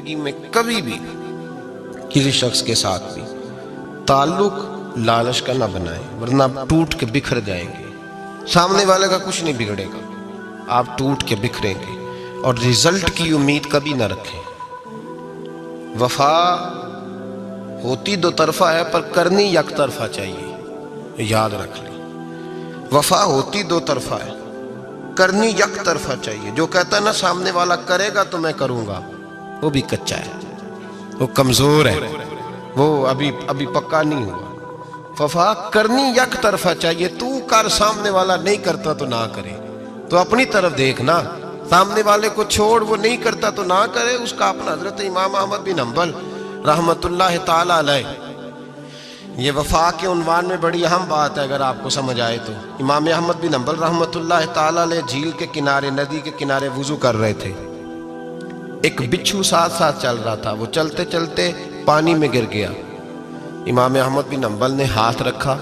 زندگی میں کبھی بھی کسی شخص کے ساتھ بھی تعلق لالچ کا نہ بنائیں، ورنہ آپ ٹوٹ کے بکھر جائیں گے۔ سامنے والے کا کچھ نہیں بگڑے گا، آپ ٹوٹ کے بکھریں گے، اور رزلٹ کی امید کبھی نہ رکھیں۔ وفا ہوتی دو طرفہ ہے پر کرنی یک طرفہ چاہیے، یاد رکھ لیں۔ وفا ہوتی دو طرفہ ہے، کرنی یک طرفہ چاہیے۔ جو کہتا ہے نا سامنے والا کرے گا تو میں کروں گا، وہ بھی کچا ہے، وہ کمزور ہے، وہ ابھی پکا نہیں ہوا۔ وفا کرنی یک طرفہ چاہیے، تو کر، سامنے والا نہیں کرتا تو نہ کرے۔ تو اپنی طرف دیکھنا، سامنے والے کو چھوڑ، وہ نہیں کرتا تو نہ کرے، اس کا اپنا۔ حضرت امام احمد بن حنبل رحمت اللہ تعالی علیہ، یہ وفا کے عنوان میں بڑی اہم بات ہے اگر آپ کو سمجھ آئے تو۔ امام احمد بن حنبل رحمت اللہ تعالی علیہ جھیل کے کنارے، ندی کے کنارے وضو کر رہے تھے۔ ایک بچھو ساتھ ساتھ چل رہا تھا، وہ چلتے چلتے پانی میں گر گیا۔ امام احمد بن حنبل نے ہاتھ رکھا،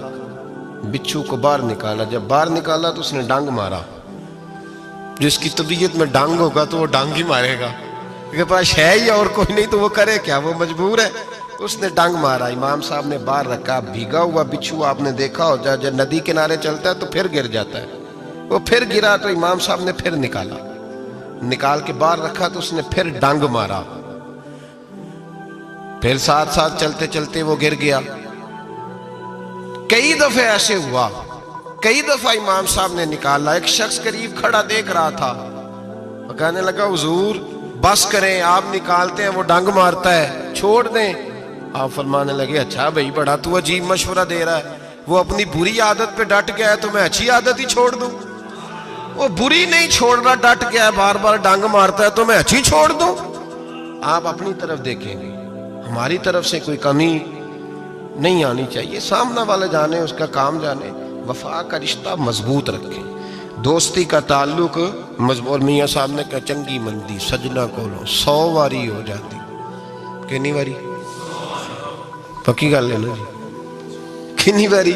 بچھو کو باہر نکالا۔ جب باہر نکالا تو اس نے ڈانگ مارا۔ جس کی طبیعت میں ڈانگ ہوگا تو وہ ڈانگ ہی مارے گا، کے پاس ہے ہی اور کوئی نہیں تو وہ کرے کیا، وہ مجبور ہے۔ اس نے ڈانگ مارا، امام صاحب نے باہر رکھا۔ بھیگا ہوا بچھو آپ نے دیکھا ہو، جب ندی کنارے چلتا ہے تو پھر گر جاتا ہے، وہ پھر گرا تو امام صاحب نے پھر نکال کے باہر رکھا تو اس نے پھر ڈانگ مارا، پھر ساتھ ساتھ چلتے چلتے وہ گر گیا۔ کئی دفعہ ایسے ہوا، کئی دفعہ امام صاحب نے نکالا۔ ایک شخص قریب کھڑا دیکھ رہا تھا، وہ کہنے لگا حضور بس کریں، آپ نکالتے ہیں وہ ڈانگ مارتا ہے، چھوڑ دیں۔ آپ فرمانے لگے اچھا بھائی، بڑا تو عجیب مشورہ دے رہا ہے، وہ اپنی بری عادت پہ ڈٹ گیا ہے تو میں اچھی عادت ہی چھوڑ دوں؟ وہ بری نہیں چھوڑ رہا، ڈٹ گیا ہے، بار بار ڈانگ مارتا ہے تو میں اچھی چھوڑ دوں؟ آپ اپنی طرف دیکھیں گے، ہماری طرف سے کوئی کمی نہیں آنی چاہیے۔ سامنا والا جانے، اس کا کام جانے۔ وفا کا رشتہ مضبوط رکھیں، دوستی کا تعلق مضبوط۔ میاں صاحب نے کہا چنگی مندی سجنا کولو 100 واری ہو جاتی، کتنی واری؟ پکی گل ہے نا جی، کتنی واری؟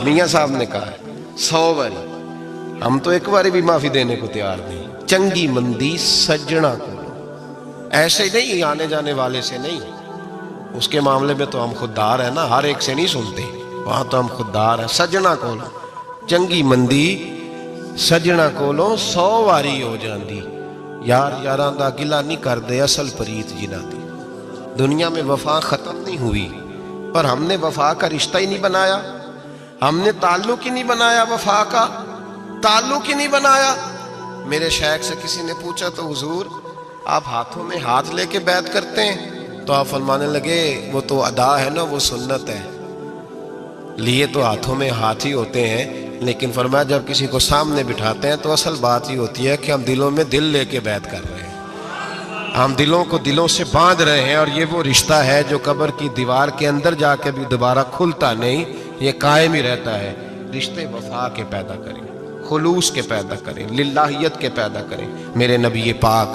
میاں صاحب نے کہا 100 واری۔ ہم تو ایک باری بھی معافی دینے کو تیار نہیں۔ چنگی مندی سجنا کولو، ایسے نہیں آنے جانے والے سے نہیں، اس کے معاملے میں تو ہم خوددار ہیں نا، ہر ایک سے نہیں سنتے، وہاں تو ہم خوددار ہیں۔ سجنا کولو چنگی مندی سجنا کولو 100 واری ہو جاندی، یار یاراں دا گلا نہیں کر دے اصل پریت جنہ دی۔ دنیا میں وفا ختم نہیں ہوئی، پر ہم نے وفا کا رشتہ ہی نہیں بنایا، ہم نے تعلق ہی نہیں بنایا، وفا کا تعلق ہی نہیں بنایا۔ میرے شیخ سے کسی نے پوچھا تو حضور آپ ہاتھوں میں ہاتھ لے کے بیعت کرتے ہیں؟ تو آپ فرمانے لگے وہ تو ادا ہے نا، وہ سنت ہے، لیے تو ہاتھوں میں ہاتھ ہی ہوتے ہیں، لیکن فرمایا جب کسی کو سامنے بٹھاتے ہیں تو اصل بات ہی ہوتی ہے کہ ہم دلوں میں دل لے کے بیعت کر رہے ہیں، ہم دلوں کو دلوں سے باندھ رہے ہیں، اور یہ وہ رشتہ ہے جو قبر کی دیوار کے اندر جا کے بھی دوبارہ کھلتا نہیں، یہ قائم ہی رہتا ہے۔ رشتے وفا کے پیدا کریں، خلوص کے پیدا کریں، للہیت کے پیدا کریں۔ میرے نبی پاک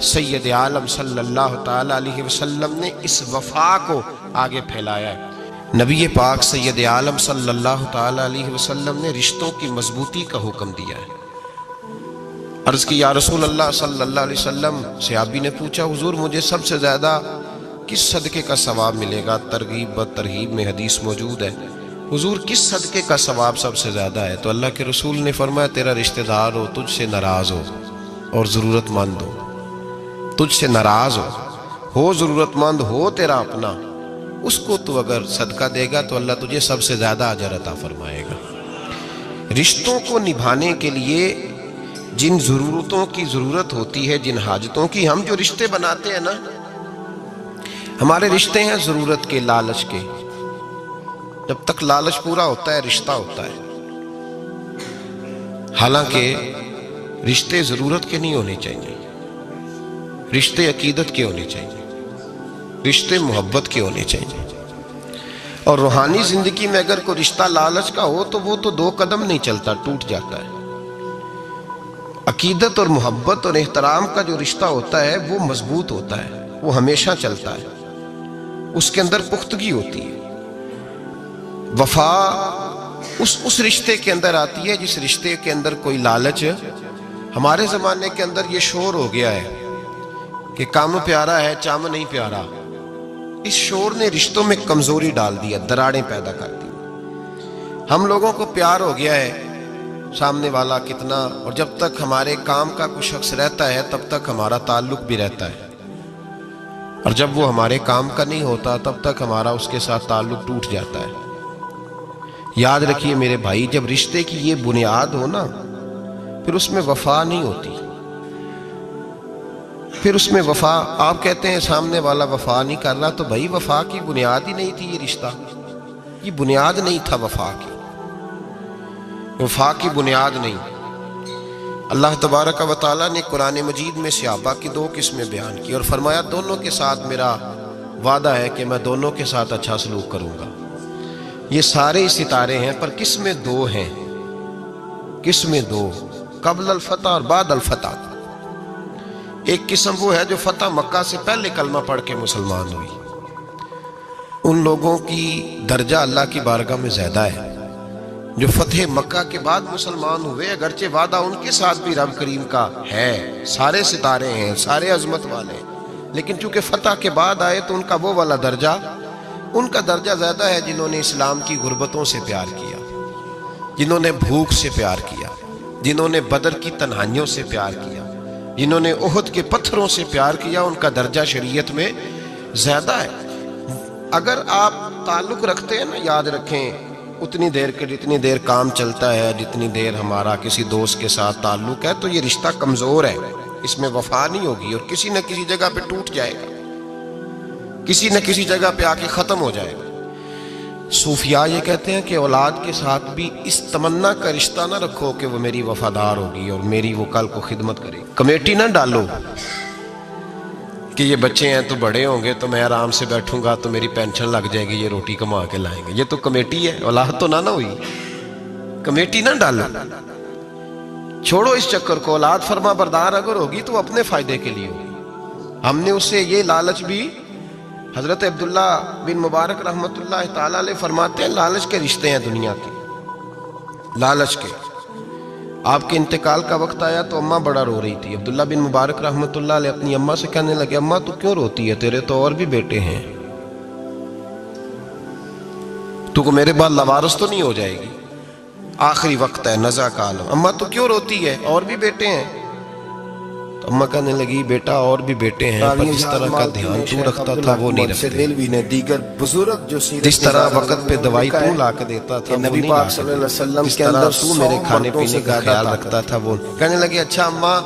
سید عالم صلی اللہ تعالی علیہ وسلم نے اس وفا کو آگے پھیلایا ہے۔ نبی پاک سید عالم صلی اللہ تعالی علیہ وسلم نے رشتوں کی مضبوطی کا حکم دیا ہے۔ عرض کی یا رسول اللہ صلی اللہ علیہ وسلم، صحابی نے پوچھا حضور مجھے سب سے زیادہ کس صدقے کا ثواب ملے گا؟ ترغیب و ترہیب میں حدیث موجود ہے، حضور کس صدقے کا ثواب سب سے زیادہ ہے؟ تو اللہ کے رسول نے فرمایا تیرا رشتہ دار ہو، تجھ سے ناراض ہو اور ضرورت مند ہو، تجھ سے ناراض ہو ضرورت مند ہو، تیرا اپنا، اس کو تو اگر صدقہ دے گا تو اللہ تجھے سب سے زیادہ اجر عطا فرمائے گا۔ رشتوں کو نبھانے کے لیے جن ضرورتوں کی ضرورت ہوتی ہے، جن حاجتوں کی، ہم جو رشتے بناتے ہیں نا، ہمارے رشتے ہیں ضرورت کے، لالچ کے۔ جب تک لالچ پورا ہوتا ہے رشتہ ہوتا ہے، حالانکہ رشتے ضرورت کے نہیں ہونے چاہیے، رشتے عقیدت کے ہونے چاہیے، رشتے محبت کے ہونے چاہیے۔ اور روحانی زندگی میں اگر کوئی رشتہ لالچ کا ہو تو وہ تو 2 قدم نہیں چلتا، ٹوٹ جاتا ہے۔ عقیدت اور محبت اور احترام کا جو رشتہ ہوتا ہے وہ مضبوط ہوتا ہے، وہ ہمیشہ چلتا ہے، اس کے اندر پختگی ہوتی ہے۔ وفا اس رشتے کے اندر آتی ہے جس رشتے کے اندر کوئی لالچ۔ ہمارے زمانے کے اندر یہ شور ہو گیا ہے کہ کام پیارا ہے چم نہیں پیارا، اس شور نے رشتوں میں کمزوری ڈال دیا، دراڑیں پیدا کر دی۔ ہم لوگوں کو پیار ہو گیا ہے سامنے والا کتنا، اور جب تک ہمارے کام کا کوئی شخص رہتا ہے تب تک ہمارا تعلق بھی رہتا ہے، اور جب وہ ہمارے کام کا نہیں ہوتا تب تک ہمارا اس کے ساتھ تعلق ٹوٹ جاتا ہے۔ یاد رکھیے میرے بھائی، جب رشتے کی یہ بنیاد ہو نا، پھر اس میں وفا نہیں ہوتی، پھر اس میں وفا، آپ کہتے ہیں سامنے والا وفا نہیں کر رہا، تو بھائی وفا کی بنیاد ہی نہیں تھی، یہ رشتہ یہ بنیاد نہیں تھا، وفا کی بنیاد نہیں۔ اللہ تبارک و تعالیٰ نے قرآن مجید میں صحابہ کی دو قسمیں بیان کی اور فرمایا دونوں کے ساتھ میرا وعدہ ہے کہ میں دونوں کے ساتھ اچھا سلوک کروں گا۔ یہ سارے ستارے ہیں، پر قسمیں دو ہیں، قسمیں دو، قبل الفتح اور بعد الفتح۔ ایک قسم وہ ہے جو فتح مکہ سے پہلے کلمہ پڑھ کے مسلمان ہوئی، ان لوگوں کی درجہ اللہ کی بارگاہ میں زیادہ ہے۔ جو فتح مکہ کے بعد مسلمان ہوئے، اگرچہ وعدہ ان کے ساتھ بھی رب کریم کا ہے، سارے ستارے ہیں، سارے عظمت والے، لیکن چونکہ فتح کے بعد آئے تو ان کا وہ والا درجہ، ان کا درجہ زیادہ ہے جنہوں نے اسلام کی غربتوں سے پیار کیا، جنہوں نے بھوک سے پیار کیا، جنہوں نے بدر کی تنہائیوں سے پیار کیا، جنہوں نے احد کے پتھروں سے پیار کیا، ان کا درجہ شریعت میں زیادہ ہے۔ اگر آپ تعلق رکھتے ہیں نا، یاد رکھیں اتنی دیر کے جتنی دیر کام چلتا ہے، جتنی دیر ہمارا کسی دوست کے ساتھ تعلق ہے، تو یہ رشتہ کمزور ہے، اس میں وفا نہیں ہوگی اور کسی نہ کسی جگہ پہ ٹوٹ جائے گا، کسی نہ کسی جگہ پہ آ کے ختم ہو جائے گا۔ صوفیاء یہ کہتے ہیں کہ اولاد کے ساتھ بھی اس تمنا کا رشتہ نہ رکھو کہ وہ میری وفادار ہوگی اور میری وہ کل کو خدمت کرے گی۔ کمیٹی نہ ڈالو کہ یہ بچے ہیں تو بڑے ہوں گے تو میں آرام سے بیٹھوں گا تو میری پینشن لگ جائے گی، یہ روٹی کما کے لائیں گے، یہ تو کمیٹی ہے، اولاد تو نہ ہوئی، کمیٹی نہ ڈالو، چھوڑو اس چکر کو۔ اولاد فرما بردار اگر ہوگی تو اپنے فائدے کے لیے ہوگی۔ ہم نے اس سے یہ لالچ بھی، حضرت عبداللہ بن مبارک رحمت اللہ تعالیٰ علیہ فرماتے ہیں لالچ کے رشتے ہیں دنیا کے، لالچ کے۔ آپ کے انتقال کا وقت آیا تو اماں بڑا رو رہی تھی، عبداللہ بن مبارک رحمت اللہ علیہ اپنی اماں سے کہنے لگے اماں تو کیوں روتی ہے، تیرے تو اور بھی بیٹے ہیں، تو کو میرے بعد لوارث تو نہیں ہو جائے گی، آخری وقت ہے، نزع کا عالم، اماں تو کیوں روتی ہے، اور بھی بیٹے ہیں؟ تو اماں کہنے لگی بیٹا اور بھی بیٹے ہیں، پر جس طرح کا دھیان تو رکھتا تھا وہ نہیں رکھتے، جس طرح وقت پہ دوائی تو لا کے دیتا تھا وہ نہیں لا کے دیتا، جس طرح تو میرے کھانے پینے کا خیال رکھتا تھا وہ۔ کہنے لگی اچھا اماں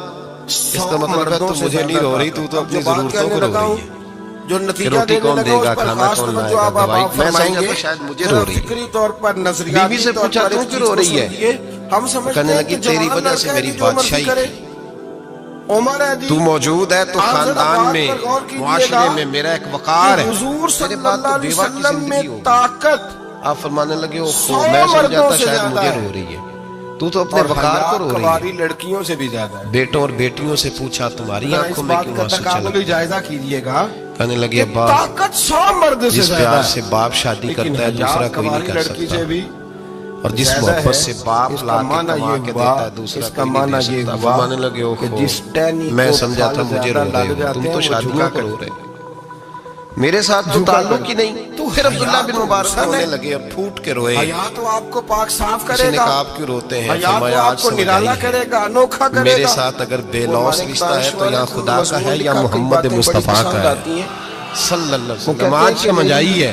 اس کا مطلب ہے تو مجھے نہیں رو رہی، تو اپنی ضرورتوں کو رو رہی ہے، کہ روٹی کون دے گا، کھانا کون لائے گا، دوائی میں سمجھا تو شاید مجھے رو رہی ہے۔ بیوی سے پوچھا تو کیوں رو رہی ہے؟ کہنے لگی تیری وجہ سے میری بادشاہی تھی، تو موجود ہے تو خاندان میں، معاشرے میں میرا ایک وقار ہے، میرے بعد تو بیوہ کی زندگی ہوگی۔ آپ فرمانے لگے میں سمجھاتا شاید مجھے رو رہی ہے، تو اپنے وقار کو رو رہی ہے۔ لڑکیوں سے بھی زیادہ بیٹوں اور بیٹیوں سے پوچھا تمہاری آنکھوں میں کیوں آنسو چلا؟ جائزہ کیجئے گا، کہنے لگے ابا جس پیار سے باپ شادی کرتا ہے دوسرا کوئی نہیں کر سکتا، اور جس محبت سے باپ لا کے کما کے دیتا ہے دوسرا کوئی نہیں دے سکتا۔ فرمانے لگے میں سمجھا تھا مجھے رو رہے ہو، تم تو شادیوں کو رو رہے، میرے ساتھ تو تعلق ہی نہیں۔ پھر عبداللہ بن مبارک رونے لگے، اب پھوٹ کے روئے۔ تو آپ کو پاک صاف کسی کرے نے گا، کہا آپ کیوں روتے ہیں؟ حیا فرمایا تو آج آپ کو سمجھ نرالا آئی کرے ہے، گا، انوکھا کرے گا۔ میرے ساتھ اگر بے لوث رشتہ ہے تو یہاں خدا کا ہے یا محمد مصطفیٰ کا ہے صلی اللہ علیہ وسلم۔ آج سمجھ آئی ہے،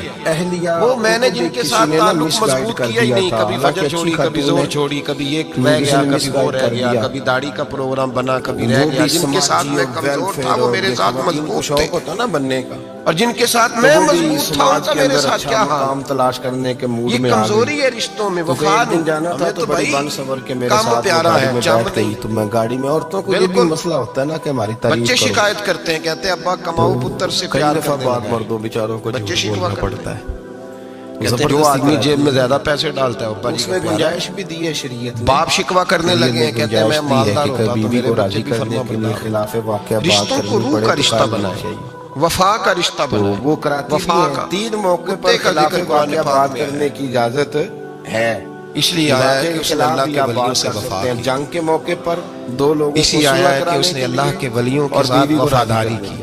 وہ میں نے جن کے ساتھ تعلق مضبوط کیا ہی نہیں، کبھی فجر چھوڑی، کبھی زور چھوڑی، کبھی یہ رہ گیا، کبھی وہ رہ گیا، کبھی داڑھی کا پروگرام بنا، کبھی رہ گیا۔ جن کے ساتھ میں کمزور تھا وہ میرے ساتھ مضبوط تھے، ہوتا نا بننے کا، اور جن کے ساتھ میں مضبوط تھا ان کا میرے ساتھ کیا حال؟ کام تلاش کرنے کے موڈ یہ میں کمزوری ہے رشتوں میں، وفا نہیں جانا تھا تو بڑی بن سور کے میرے ساتھ پیارا ہے، بیٹھ گئی تو میں گاڑی میں، عورتوں کو یہ بھی مسئلہ ہوتا ہے نا کہ ہماری تعریف بچے کرو۔ شکایت کرتے ہیں، کہتے ہیں ابا کماؤ پتر سے کئی پیار دفعہ کرنے بات لگے، مردوں بیچاروں کو بچے جھوٹ شکوا بولنا کرتے پڑتا ہے، کہتے ہیں جو آدمی جیب میں زیادہ پیسے ڈالتا ہے ابا جی اس کا میں پیارا ہے۔ گنجائش بھی دی ہے شریعت نے، باپ شکوا کرنے لگے ہیں، کہتے ہیں میں مالدار ہوتا تو بیوی میرے کو بچے راضی بھی کرنے فرما کے لیے بردار خلاف واقعہ بات رشتوں کو کرنی روح پڑے کا تو رشتہ کار بنائے، چاہیے، وفا کا رشتہ تو بنائے، وہ کراتی وفا کا تین موقع پر کتے کا خلاف ذکر قرآن واقعہ پاک بات میں کرنے کی اجازت ہے، اس لیے آیا ہے کہ اس نے اللہ کے ولیوں سے وفا کی، جنگ کے موقع پر دو لوگوں کو اسی آیا ہے کہ اس نے اللہ کے ولیوں کے ساتھ وفاداری کی۔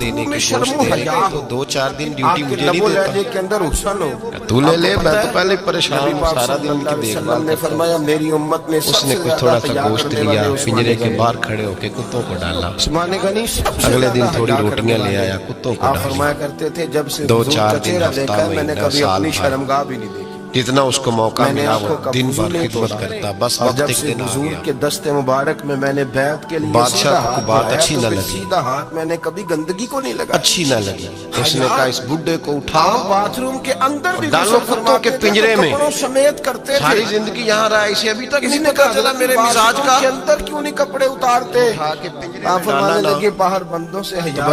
دینے کی، گوشت دینے کی، تو 2-4 دن ڈیوٹی مجھے نہیں دیتا۔ کے اندر حسن ہو، تو لے لے، میں تو پہلے پریشان ہوں، سارا دن ان کی دیکھ بھال نے فرمایا میری امت میں اس نے کوئی تھوڑا سا گوشت لیا، پنجرے کے باہر کھڑے ہو کے کتوں کو ڈالا، عثمان غنی اگلے دن تھوڑی روٹیاں لے آیا، کتوں کو آپ ڈالا۔ فرمایا کرتے تھے جب سے 2-4 حضور کا چہرہ دن، دیکھا ہفتہ، ہے میں نے مہینہ، کبھی سال اپنی بھر، شرمگاہ بھی نہیں دیکھی، جتنا اس کو موقع میں نے ملا آنکھوں وہ کا دن وضو بھر نہیں خدمت توڑا۔ کرتا، بس اور وقت جب ایک سے دن آ حضور گیا۔ کے دست مبارک میں میں نے بیعت کے لیے بادشاہ سیدھا کو ہاتھ بات بڑھایا اچھی تو نہ پھر لگی، سیدھا ہاتھ میں نے کبھی گندگی کو نہیں لگا، اچھی نہ لگی، اس نے کہا اس بڈھے کو آپ اٹھاؤ باتھ روم کے اندر بھی ڈالو غسل کتوں فرماتے کے تھے پنجرے تو میں۔ کپڑوں سمیت کرتے تھے۔ ساری زندگی یہاں رہا، اسے ابھی تک کسی نہیں نے پتا کہا چلا میرے باتھ مزاج روم کا۔ کے اندر کیوں نہیں کپڑے اتارتے؟ اٹھا کے پنجرے آپ میں ڈالا فرمانے نا، لگے باہر بندوں سے حیا